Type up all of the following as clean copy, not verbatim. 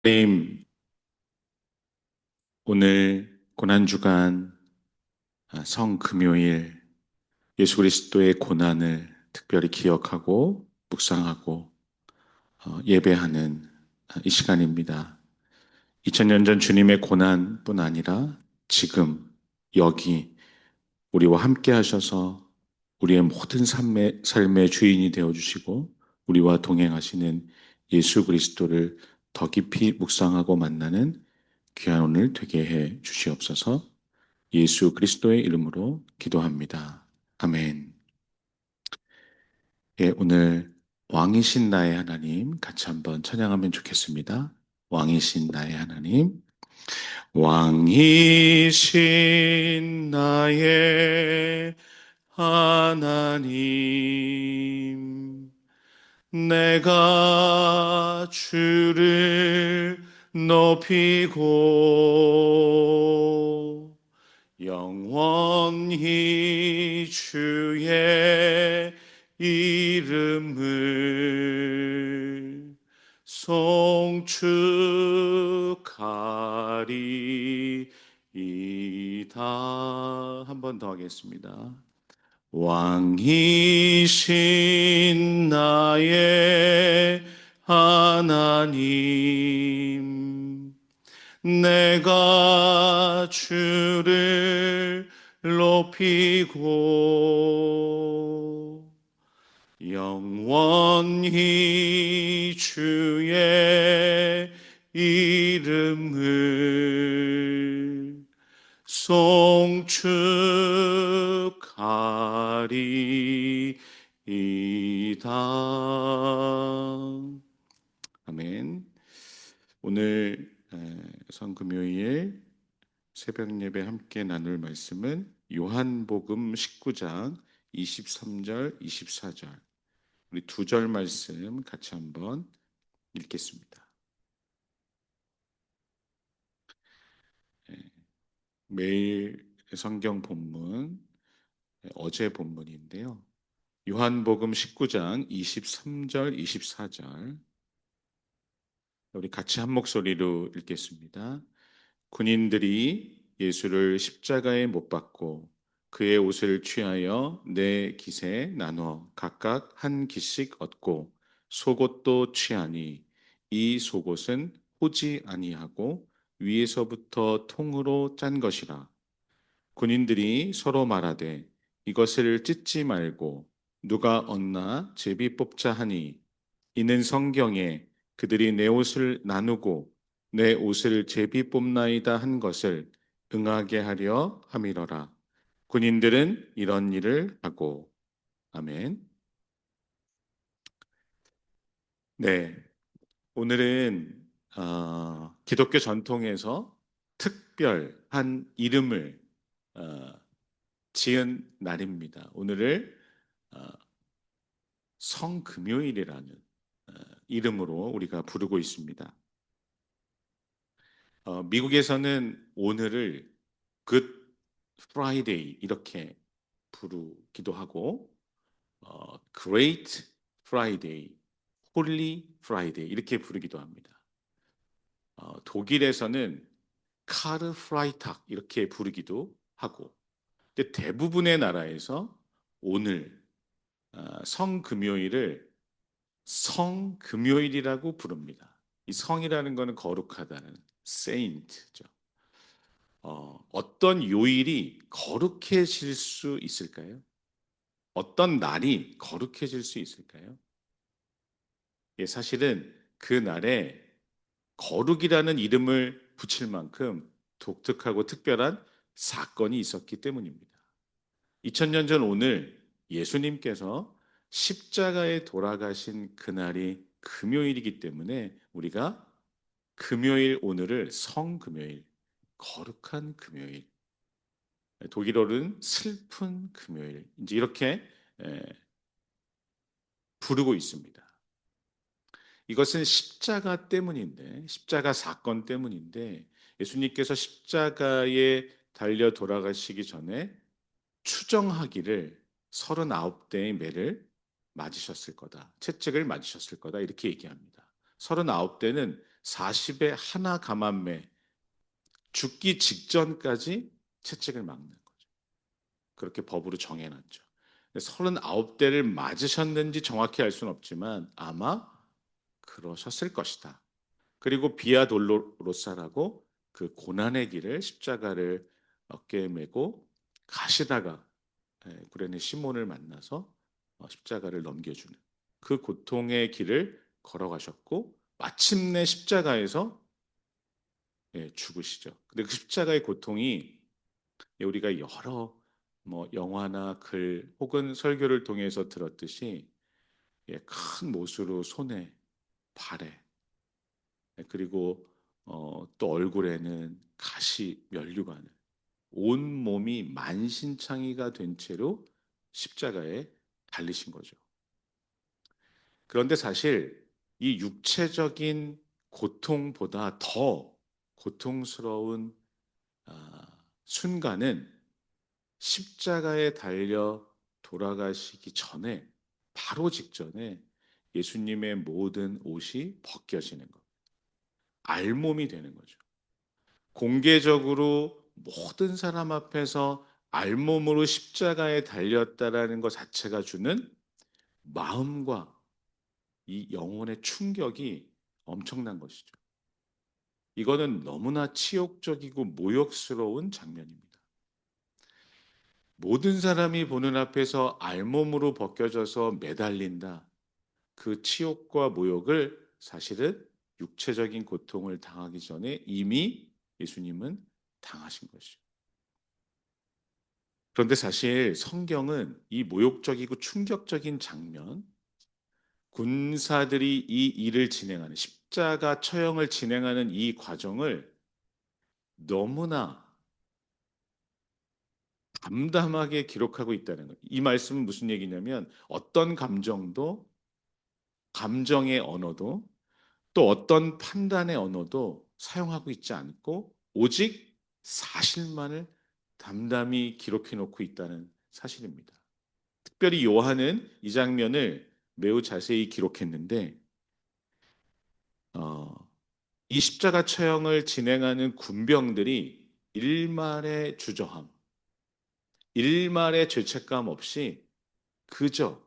하나님, 오늘 고난주간 성금요일 예수 그리스도의 고난을 특별히 기억하고 묵상하고 예배하는 이 시간입니다. 2000년 전 주님의 고난뿐 아니라 지금 여기 우리와 함께 하셔서 우리의 모든 삶의 주인이 되어 주시고 우리와 동행하시는 예수 그리스도를 더 깊이 묵상하고 만나는 귀한 오늘 되게 해 주시옵소서. 예수 그리스도의 이름으로 기도합니다. 아멘. 예, 오늘 왕이신 나의 하나님 같이 한번 찬양하면 좋겠습니다. 왕이신 나의 하나님, 왕이신 나의 하나님, 내가 주를 높이고 영원히 주의 이름을 송축하리이다. 한 번 더 하겠습니다. 왕이신 나의 하나님, 내가 주를 높이고 영원히 주의 이름을 송축하리이다. 아멘. 오늘 성금요일 새벽 예배 함께 나눌 말씀은 요한복음 19장 23절, 24절. 우리 두 절 말씀 같이 한번 읽겠습니다. 매일 성경 본문, 어제 본문인데요. 요한복음 19장 23절, 24절. 우리 같이 한 목소리로 읽겠습니다. 군인들이 예수를 십자가에 못 박고 그의 옷을 취하여 네 깃에 나눠 각각 한 깃씩 얻고 속옷도 취하니 이 속옷은 호지 아니하고 위에서부터 통으로 짠 것이라. 군인들이 서로 말하되 이것을 찢지 말고 누가 얻나 제비 뽑자 하니 이는 성경에 그들이 내 옷을 나누고 내 옷을 제비 뽑나이다 한 것을 응하게 하려 함이러라. 군인들은 이런 일을 하고. 아멘. 네, 오늘은 기독교 전통에서 특별한 이름을 어, 지은 날입니다. 오늘을 어, 성금요일이라는 이름으로 우리가 부르고 있습니다. 미국에서는 오늘을 Good Friday 이렇게 부르기도 하고, Great Friday, Holy Friday 이렇게 부르기도 합니다. 독일에서는 카르프라이탁 이렇게 부르기도 하고, 근데 대부분의 나라에서 오늘 성금요일을 성금요일이라고 부릅니다. 이 성이라는 것은 거룩하다는 saint죠. 어떤 요일이 거룩해질 수 있을까요? 어떤 날이 거룩해질 수 있을까요? 예, 사실은 그 날에 거룩이라는 이름을 붙일 만큼 독특하고 특별한 사건이 있었기 때문입니다. 2000년 전 오늘 예수님께서 십자가에 돌아가신 그날이 금요일이기 때문에 우리가 금요일 오늘을 성금요일, 거룩한 금요일, 독일어로는 슬픈 금요일, 이제 이렇게 에, 부르고 있습니다. 이것은 십자가 때문인데, 십자가 사건 때문인데, 예수님께서 십자가에 달려 돌아가시기 전에 추정하기를 39대의 매를 맞으셨을 거다. 채찍을 맞으셨을 거다. 이렇게 얘기합니다. 39대는 40에 하나 감한매, 죽기 직전까지 채찍을 막는 거죠. 그렇게 법으로 정해놨죠. 39대를 맞으셨는지 정확히 알 수는 없지만 아마 그러셨을 것이다. 그리고 비아 돌로로사라고 그 고난의 길을 십자가를 어깨에 메고 가시다가 구레네 시몬을 만나서 십자가를 넘겨주는 그 고통의 길을 걸어가셨고 마침내 십자가에서 죽으시죠. 근데 그 십자가의 고통이 우리가 여러 뭐 영화나 글 혹은 설교를 통해서 들었듯이 큰 못으로 손에 발에 그리고 또 얼굴에는 가시 면류관을 온 몸이 만신창이가 된 채로 십자가에 달리신 거죠. 그런데 사실 이 육체적인 고통보다 더 고통스러운 순간은 십자가에 달려 돌아가시기 전에 바로 직전에 예수님의 모든 옷이 벗겨지는 것, 알몸이 되는 거죠. 공개적으로 모든 사람 앞에서 알몸으로 십자가에 달렸다라는 것 자체가 주는 마음과 이 영혼의 충격이 엄청난 것이죠. 이거는 너무나 치욕적이고 모욕스러운 장면입니다. 모든 사람이 보는 앞에서 알몸으로 벗겨져서 매달린다. 그 치욕과 모욕을 사실은 육체적인 고통을 당하기 전에 이미 예수님은 당하신 것이죠. 그런데 사실 성경은 이 모욕적이고 충격적인 장면, 군사들이 이 일을 진행하는 십자가 처형을 진행하는 이 과정을 너무나 담담하게 기록하고 있다는 거예요. 이 말씀은 무슨 얘기냐면 어떤 감정도 감정의 언어도 또 어떤 판단의 언어도 사용하고 있지 않고 오직 사실만을 담담히 기록해 놓고 있다는 사실입니다. 특별히 요한은 이 장면을 매우 자세히 기록했는데 어, 이 십자가 처형을 진행하는 군병들이 일말의 주저함, 일말의 죄책감 없이 그저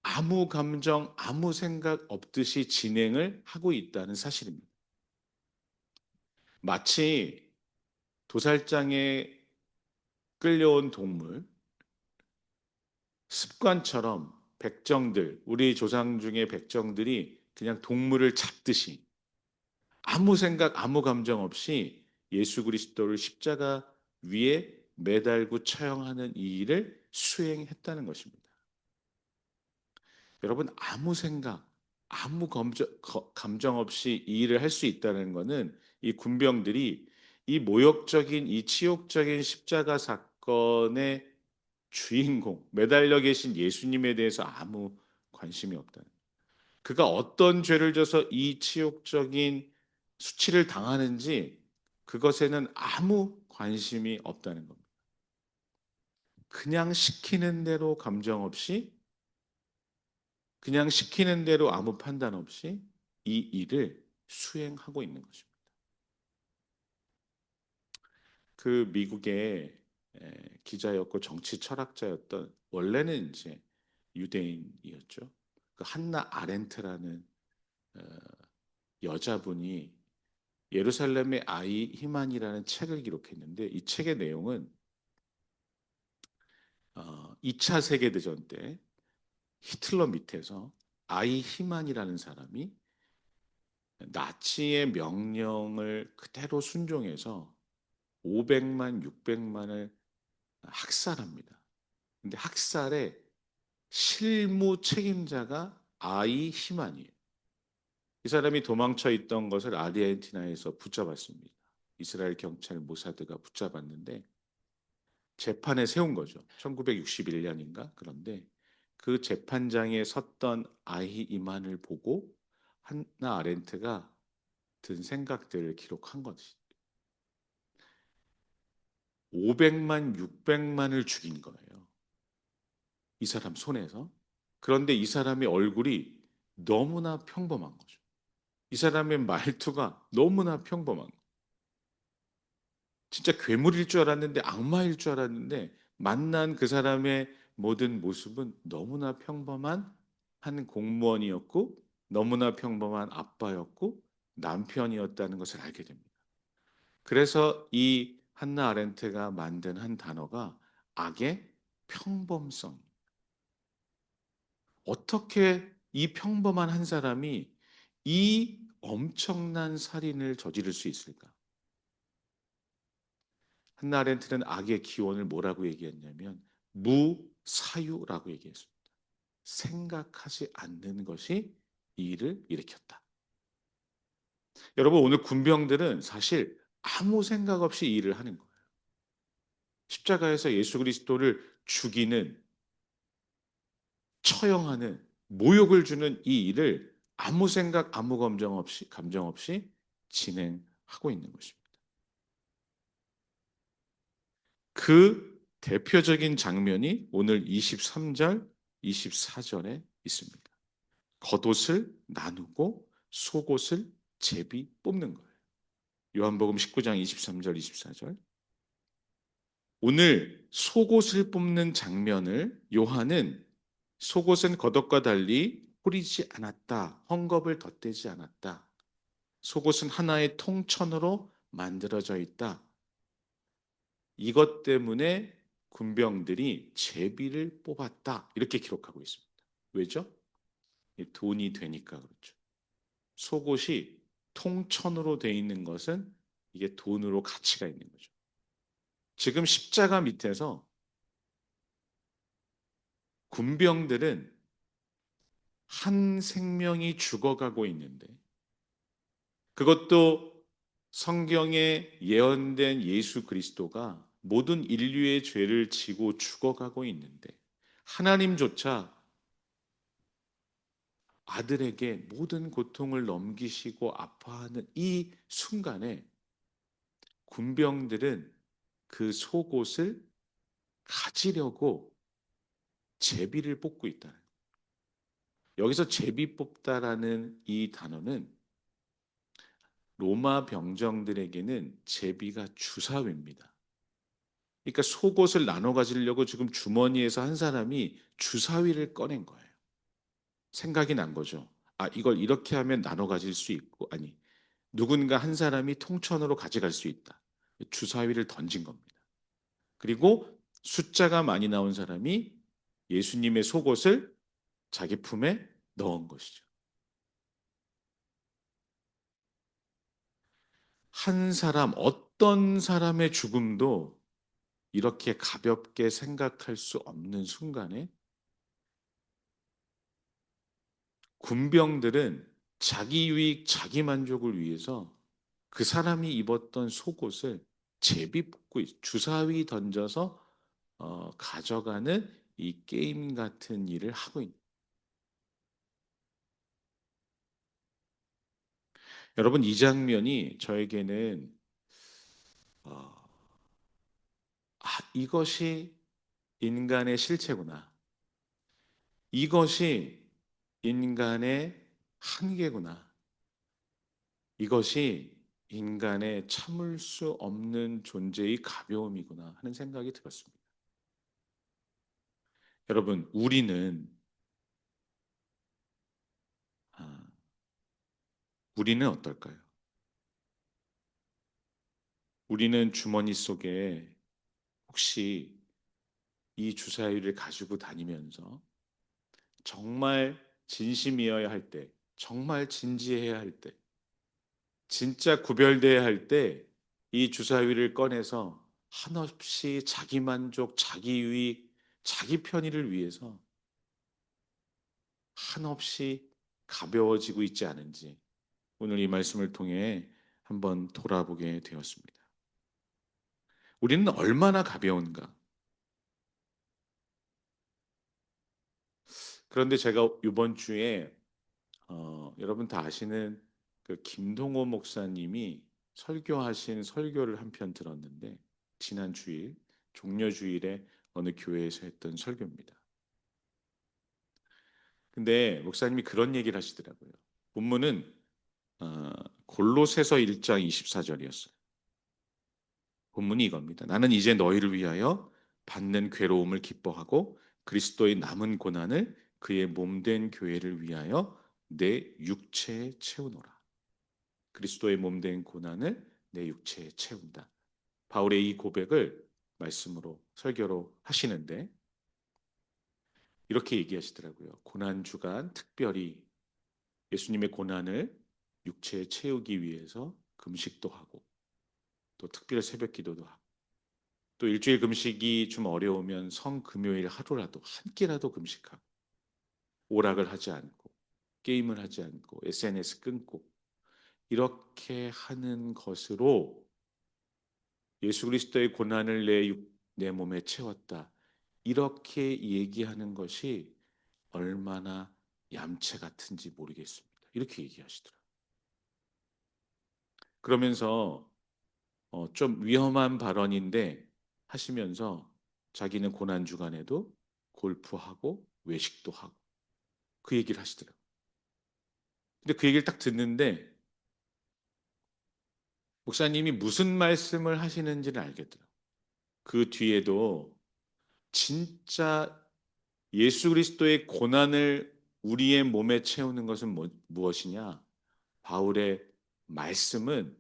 아무 감정, 아무 생각 없듯이 진행을 하고 있다는 사실입니다. 마치 도살장에 끌려온 동물, 습관처럼 백정들, 우리 조상 중에 백정들이 그냥 동물을 잡듯이 아무 생각, 아무 감정 없이 예수 그리스도를 십자가 위에 매달고 처형하는 이 일을 수행했다는 것입니다. 여러분, 아무 생각, 아무 감정 없이 이 일을 할 수 있다는 것은 이 군병들이 이 모욕적인, 이 치욕적인 십자가 사건의 주인공, 매달려 계신 예수님에 대해서 아무 관심이 없다는. 그가 어떤 죄를 져서 이 치욕적인 수치를 당하는지 그것에는 아무 관심이 없다는 겁니다. 그냥 시키는 대로 감정 없이, 그냥 시키는 대로 아무 판단 없이 이 일을 수행하고 있는 것입니다. 그 미국의 기자였고 정치 철학자였던 원래는 이제 유대인이었죠. 그 한나 아렌트라는 어, 여자분이 예루살렘의 아이 희만이라는 책을 기록했는데 이 책의 내용은 2차 세계대전 때 히틀러 밑에서 아이 희만이라는 사람이 나치의 명령을 그대로 순종해서 500만, 600만을 학살합니다. 근데 학살의 실무 책임자가 아이 희만이에요. 이 사람이 도망쳐 있던 것을 아르헨티나에서 붙잡았습니다. 이스라엘 경찰 모사드가 붙잡았는데 재판에 세운 거죠. 1961년인가? 그런데 그 재판장에 섰던 아이 이만을 보고 한나 아렌트가 든 생각들을 기록한 것이 500만, 600만을 죽인 거예요. 이 사람 손에서. 그런데 이 사람의 얼굴이 너무나 평범한 거죠. 이 사람의 말투가 너무나 평범한 거. 진짜 괴물일 줄 알았는데 악마일 줄 알았는데 만난 그 사람의 모든 모습은 너무나 평범한 한 공무원이었고 너무나 평범한 아빠였고 남편이었다는 것을 알게 됩니다. 그래서 이 한나 아렌트가 만든 한 단어가 악의 평범성. 어떻게 이 평범한 한 사람이 이 엄청난 살인을 저지를 수 있을까? 한나 아렌트는 악의 기원을 뭐라고 얘기했냐면 무사유라고 얘기했습니다. 생각하지 않는 것이 이 일을 일으켰다. 여러분 오늘 군병들은 사실 아무 생각 없이 이 일을 하는 거예요. 십자가에서 예수 그리스도를 죽이는 처형하는 모욕을 주는 이 일을 아무 생각 아무 감정 없이 진행하고 있는 것입니다. 그 대표적인 장면이 오늘 23절, 24절에 있습니다. 겉옷을 나누고 속옷을 제비 뽑는 거예요. 요한복음 19장 23절, 24절. 오늘 속옷을 뽑는 장면을 요한은 속옷은 겉옷과 달리 흐리지 않았다. 헝겊을 덧대지 않았다. 속옷은 하나의 통천으로 만들어져 있다. 이것 때문에 군병들이 제비를 뽑았다. 이렇게 기록하고 있습니다. 왜죠? 돈이 되니까 그렇죠. 속옷이 통천으로 되어 있는 것은 이게 돈으로 가치가 있는 거죠. 지금 십자가 밑에서 군병들은 한 생명이 죽어가고 있는데 그것도 성경에 예언된 예수 그리스도가 모든 인류의 죄를 지고 죽어가고 있는데 하나님조차 아들에게 모든 고통을 넘기시고 아파하는 이 순간에 군병들은 그 속옷을 가지려고 제비를 뽑고 있다. 여기서 제비 뽑다라는 이 단어는 로마 병정들에게는 제비가 주사위입니다. 그러니까 속옷을 나눠 가지려고 지금 주머니에서 한 사람이 주사위를 꺼낸 거예요. 생각이 난 거죠. 아, 이걸 이렇게 하면 나눠 가질 수 있고, 아니, 누군가 한 사람이 통천으로 가져갈 수 있다. 주사위를 던진 겁니다. 그리고 숫자가 많이 나온 사람이 예수님의 속옷을 자기 품에 넣은 것이죠. 한 사람, 어떤 사람의 죽음도 이렇게 가볍게 생각할 수 없는 순간에 군병들은 자기 유익, 자기 만족을 위해서 그 사람이 입었던 속옷을 제비뽑고 주사위 던져서 가져가는 이 게임 같은 일을 하고 있는. 여러분 이 장면이 저에게는 어, 이것이 인간의 실체구나. 이것이 인간의 한계구나. 이것이 인간의 참을 수 없는 존재의 가벼움이구나 하는 생각이 들었습니다. 여러분, 아, 우리는 어떨까요? 우리는 주머니 속에 혹시 이 주사위를 가지고 다니면서 정말 진심이어야 할 때, 정말 진지해야 할 때, 진짜 구별돼야 할 때 이 주사위를 꺼내서 한없이 자기 만족, 자기 유익, 자기 편의를 위해서 한없이 가벼워지고 있지 않은지 오늘 이 말씀을 통해 한번 돌아보게 되었습니다. 우리는 얼마나 가벼운가? 그런데 제가 이번 주에 여러분 다 아시는 그 김동호 목사님이 설교하신 설교를 한 편 들었는데 지난 주일 종려주일에 어느 교회에서 했던 설교입니다. 근데 목사님이 그런 얘기를 하시더라고요. 본문은 어, 골로새서 1장 24절이었어요. 본문이 이겁니다. 나는 이제 너희를 위하여 받는 괴로움을 기뻐하고 그리스도의 남은 고난을 그의 몸된 교회를 위하여 내 육체에 채우노라. 그리스도의 몸된 고난을 내 육체에 채운다. 바울의 이 고백을 말씀으로 설교로 하시는데 이렇게 얘기하시더라고요. 고난 주간 특별히 예수님의 고난을 육체에 채우기 위해서 금식도 하고 또 특별 새벽 기도도 하고 또 일주일 금식이 좀 어려우면 성금요일 하루라도 한 끼라도 금식하고 오락을 하지 않고 게임을 하지 않고 SNS 끊고 이렇게 하는 것으로 예수 그리스도의 고난을 내 몸에 채웠다. 이렇게 얘기하는 것이 얼마나 얌체 같은지 모르겠습니다. 이렇게 얘기하시더라고요. 그러면서 좀 위험한 발언인데 하시면서 자기는 고난 주간에도 골프하고 외식도 하고 그 얘기를 하시더라고요. 근데 그 얘기를 딱 듣는데 목사님이 무슨 말씀을 하시는지를 알겠더라고요. 그 뒤에도 진짜 예수 그리스도의 고난을 우리의 몸에 채우는 것은 무엇이냐? 바울의 말씀은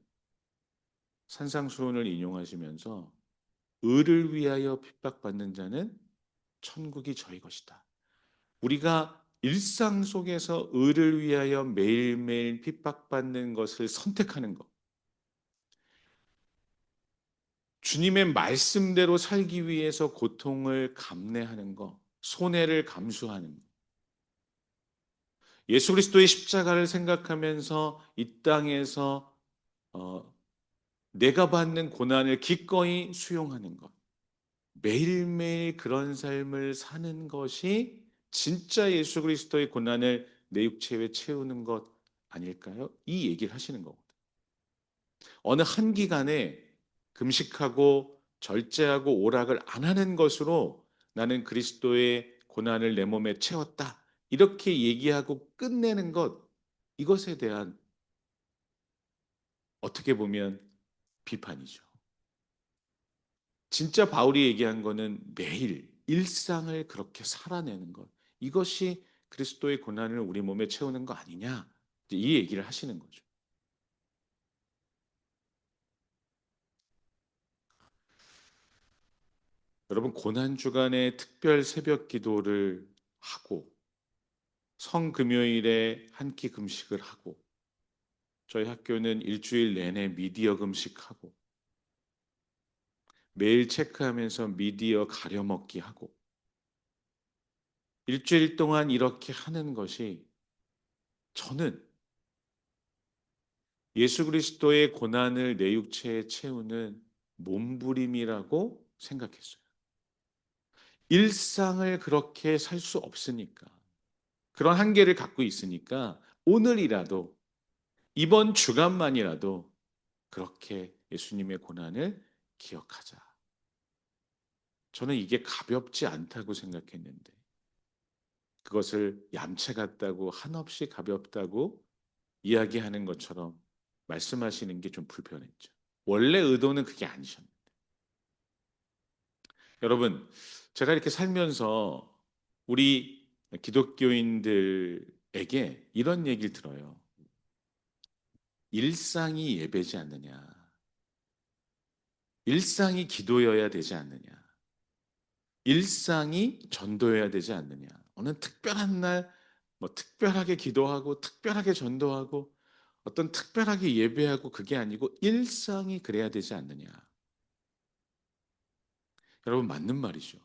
산상수훈을 인용하시면서 의를 위하여 핍박받는 자는 천국이 저희 것이다. 우리가 일상 속에서 의를 위하여 매일매일 핍박받는 것을 선택하는 것, 주님의 말씀대로 살기 위해서 고통을 감내하는 것, 손해를 감수하는 것, 예수 그리스도의 십자가를 생각하면서 이 땅에서 어, 내가 받는 고난을 기꺼이 수용하는 것, 매일매일 그런 삶을 사는 것이 진짜 예수 그리스도의 고난을 내 육체에 채우는 것 아닐까요? 이 얘기를 하시는 거거든요. 어느 한 기간에 금식하고 절제하고 오락을 안 하는 것으로 나는 그리스도의 고난을 내 몸에 채웠다. 이렇게 얘기하고 끝내는 것, 이것에 대한 어떻게 보면 비판이죠. 진짜 바울이 얘기한 거는 매일 일상을 그렇게 살아내는 것. 이것이 그리스도의 고난을 우리 몸에 채우는 거 아니냐. 이 얘기를 하시는 거죠. 여러분, 고난 주간에 특별 새벽 기도를 하고 성금요일에 한 끼 금식을 하고 저희 학교는 일주일 내내 미디어 금식하고 매일 체크하면서 미디어 가려먹기 하고 일주일 동안 이렇게 하는 것이 저는 예수 그리스도의 고난을 내 육체에 채우는 몸부림이라고 생각했어요. 일상을 그렇게 살 수 없으니까. 그런 한계를 갖고 있으니까 오늘이라도 이번 주간만이라도 그렇게 예수님의 고난을 기억하자. 저는 이게 가볍지 않다고 생각했는데 그것을 얌체 같다고 한없이 가볍다고 이야기하는 것처럼 말씀하시는 게 좀 불편했죠. 원래 의도는 그게 아니셨는데. 여러분, 제가 이렇게 살면서 우리 기독교인들에게 이런 얘기를 들어요. 일상이 예배지 않느냐. 일상이 기도여야 되지 않느냐. 일상이 전도여야 되지 않느냐. 어느 특별한 날, 뭐 특별하게 기도하고, 특별하게 전도하고, 어떤 특별하게 예배하고 그게 아니고 일상이 그래야 되지 않느냐. 여러분, 맞는 말이죠.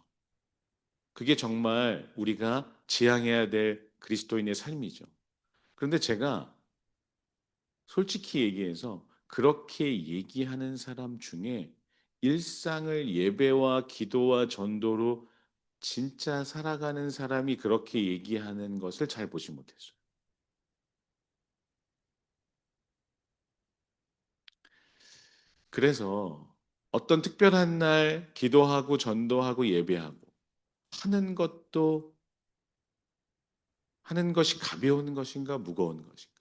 그게 정말 우리가 지향해야 될 그리스도인의 삶이죠. 그런데 제가 솔직히 얘기해서 그렇게 얘기하는 사람 중에 일상을 예배와 기도와 전도로 진짜 살아가는 사람이 그렇게 얘기하는 것을 잘 보지 못했어요. 그래서 어떤 특별한 날 기도하고 전도하고 예배하고 하는 것도 하는 것이 가벼운 것인가 무거운 것인가?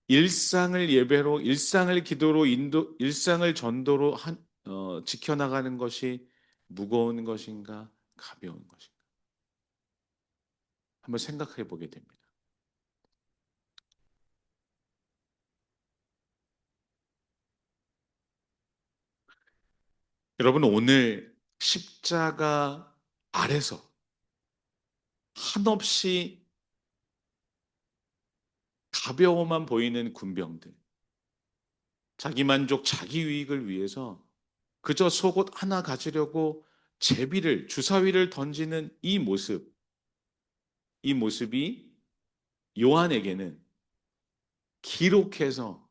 일상을 예배로, 일상을 기도로 일상을 전도로 지켜나가는 것이 무거운 것인가 가벼운 것인가? 한번 생각해 보게 됩니다. 여러분, 오늘 십자가 아래서 한없이 가벼워만 보이는 군병들, 자기 만족, 자기 유익을 위해서 그저 속옷 하나 가지려고 제비를, 주사위를 던지는 이 모습이 요한에게는 기록해서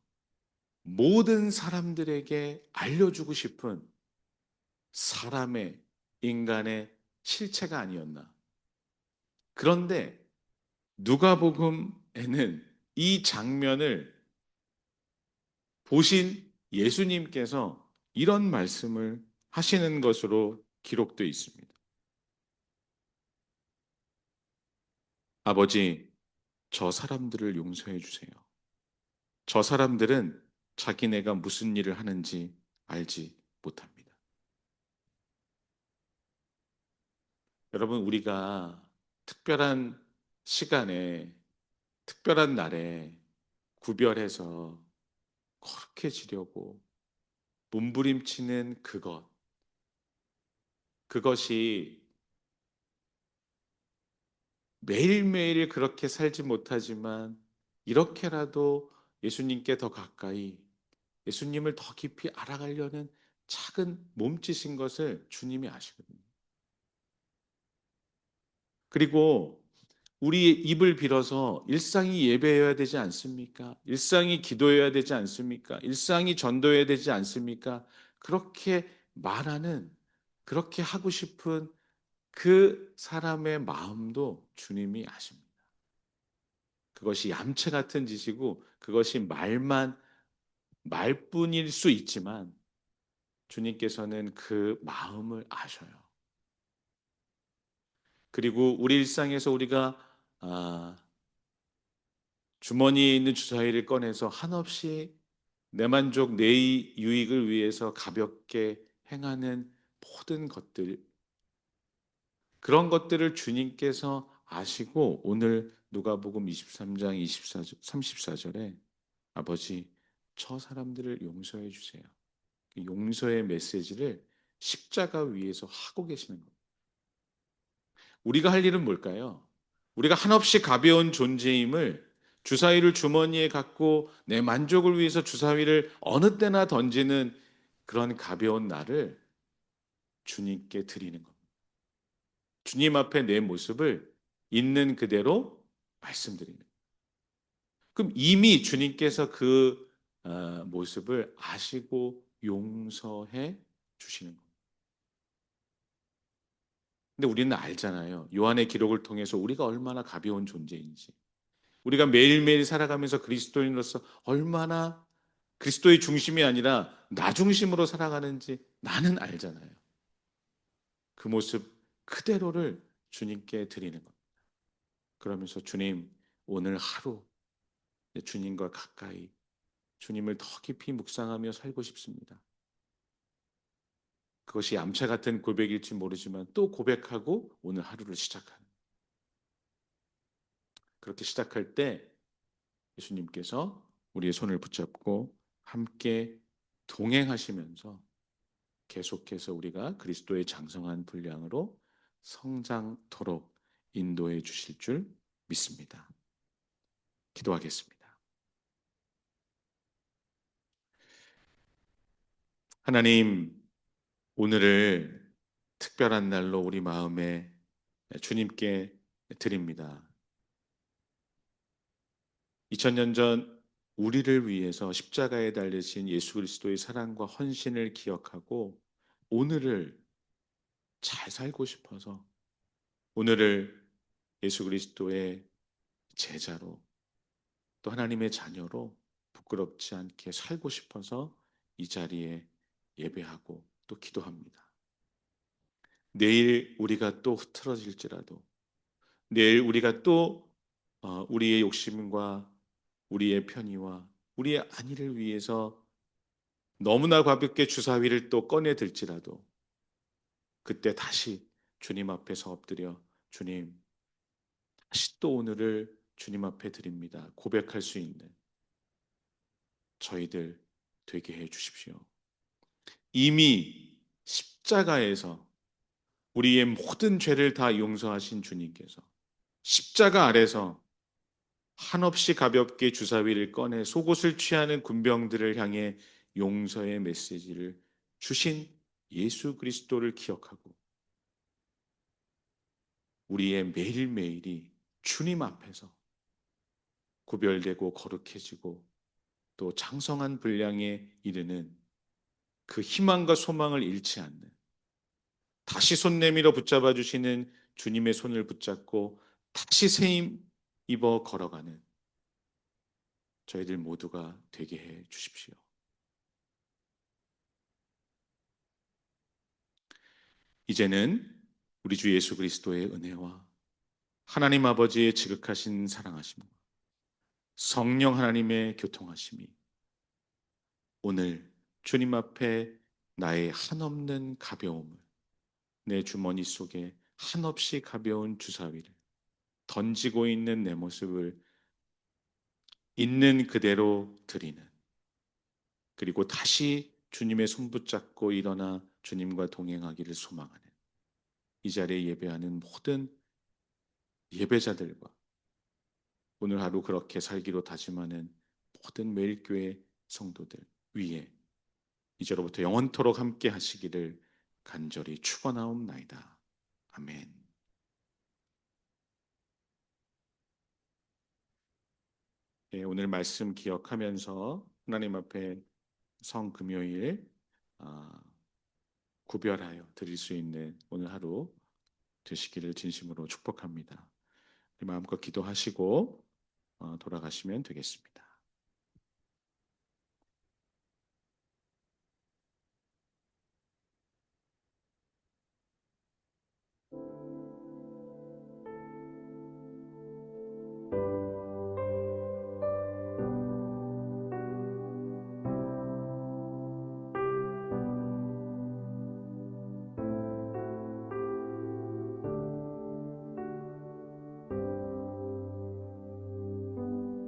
모든 사람들에게 알려주고 싶은 사람의, 인간의 실체가 아니었나. 그런데 누가복음에는 이 장면을 보신 예수님께서 이런 말씀을 하시는 것으로 기록되어 있습니다. 아버지, 저 사람들을 용서해 주세요. 저 사람들은 자기네가 무슨 일을 하는지 알지 못합니다. 여러분, 우리가 특별한 시간에, 특별한 날에 구별해서 거룩해지려고 몸부림치는 그것이 매일매일 그렇게 살지 못하지만 이렇게라도 예수님께 더 가까이, 예수님을 더 깊이 알아가려는 작은 몸짓인 것을 주님이 아시거든요. 그리고 우리의 입을 빌어서 일상이 예배여야 되지 않습니까? 일상이 기도여야 되지 않습니까? 일상이 전도여야 되지 않습니까? 그렇게 말하는, 그렇게 하고 싶은 그 사람의 마음도 주님이 아십니다. 그것이 얌체 같은 짓이고 그것이 말뿐일 수 있지만 주님께서는 그 마음을 아셔요. 그리고 우리 일상에서 우리가 아, 주머니에 있는 주사위를 꺼내서 한없이 내 만족, 내 유익을 위해서 가볍게 행하는 모든 것들, 그런 것들을 주님께서 아시고 오늘 누가복음 23장 34절에 아버지, 저 사람들을 용서해 주세요. 그 용서의 메시지를 십자가 위에서 하고 계시는 겁니다. 우리가 할 일은 뭘까요? 우리가 한없이 가벼운 존재임을, 주사위를 주머니에 갖고 내 만족을 위해서 주사위를 어느 때나 던지는 그런 가벼운 나를 주님께 드리는 겁니다. 주님 앞에 내 모습을 있는 그대로 말씀드리는 거예요. 그럼 이미 주님께서 그 모습을 아시고 용서해 주시는 거예요. 근데 우리는 알잖아요. 요한의 기록을 통해서 우리가 얼마나 가벼운 존재인지. 우리가 매일매일 살아가면서 그리스도인으로서 얼마나 그리스도의 중심이 아니라 나 중심으로 살아가는지 나는 알잖아요. 그 모습 그대로를 주님께 드리는 것. 그러면서 주님, 오늘 하루 주님과 가까이, 주님을 더 깊이 묵상하며 살고 싶습니다. 그것이 얌체 같은 고백일지 모르지만 또 고백하고 오늘 하루를 시작하는. 그렇게 시작할 때 예수님께서 우리의 손을 붙잡고 함께 동행하시면서 계속해서 우리가 그리스도의 장성한 분량으로 성장토록 인도해 주실 줄 믿습니다. 기도하겠습니다. 하나님, 오늘을 특별한 날로 우리 마음에 주님께 드립니다. 2000년 전 우리를 위해서 십자가에 달리신 예수 그리스도의 사랑과 헌신을 기억하고 오늘을 잘 살고 싶어서 오늘을 예수 그리스도의 제자로 또 하나님의 자녀로 부끄럽지 않게 살고 싶어서 이 자리에 예배하고 또 기도합니다. 내일 우리가 또 흐트러질지라도 내일 우리가 또 우리의 욕심과 우리의 편의와 우리의 안위를 위해서 너무나 가볍게 주사위를 또 꺼내 들지라도 그때 다시 주님 앞에서 엎드려 주님, 다시 또 오늘을 주님 앞에 드립니다. 고백할 수 있는 저희들 되게 해 주십시오. 이미 십자가에서 우리의 모든 죄를 다 용서하신 주님께서 십자가 아래서 한없이 가볍게 주사위를 꺼내 속옷을 취하는 군병들을 향해 용서의 메시지를 주신 예수 그리스도를 기억하고 우리의 매일매일이 주님 앞에서 구별되고 거룩해지고 또 장성한 분량에 이르는 그 희망과 소망을 잃지 않는, 다시 손 내밀어 붙잡아 주시는 주님의 손을 붙잡고 다시 새 입어 걸어가는 저희들 모두가 되게 해 주십시오. 이제는 우리 주 예수 그리스도의 은혜와 하나님 아버지의 지극하신 사랑하심과 성령 하나님의 교통하심이 오늘 주님 앞에 나의 한없는 가벼움을, 내 주머니 속에 한없이 가벼운 주사위를 던지고 있는 내 모습을 있는 그대로 드리는, 그리고 다시 주님의 손 붙잡고 일어나 주님과 동행하기를 소망하는 이 자리에 예배하는 모든 예배자들과 오늘 하루 그렇게 살기로 다짐하는 모든 매일교회 성도들 위에 이제로부터 영원토록 함께 하시기를 간절히 축원하옵나이다. 아멘. 예, 오늘 말씀 기억하면서 하나님 앞에 성금요일 아, 구별하여 드릴 수 있는 오늘 하루 되시기를 진심으로 축복합니다. 마음껏 기도하시고 돌아가시면 되겠습니다.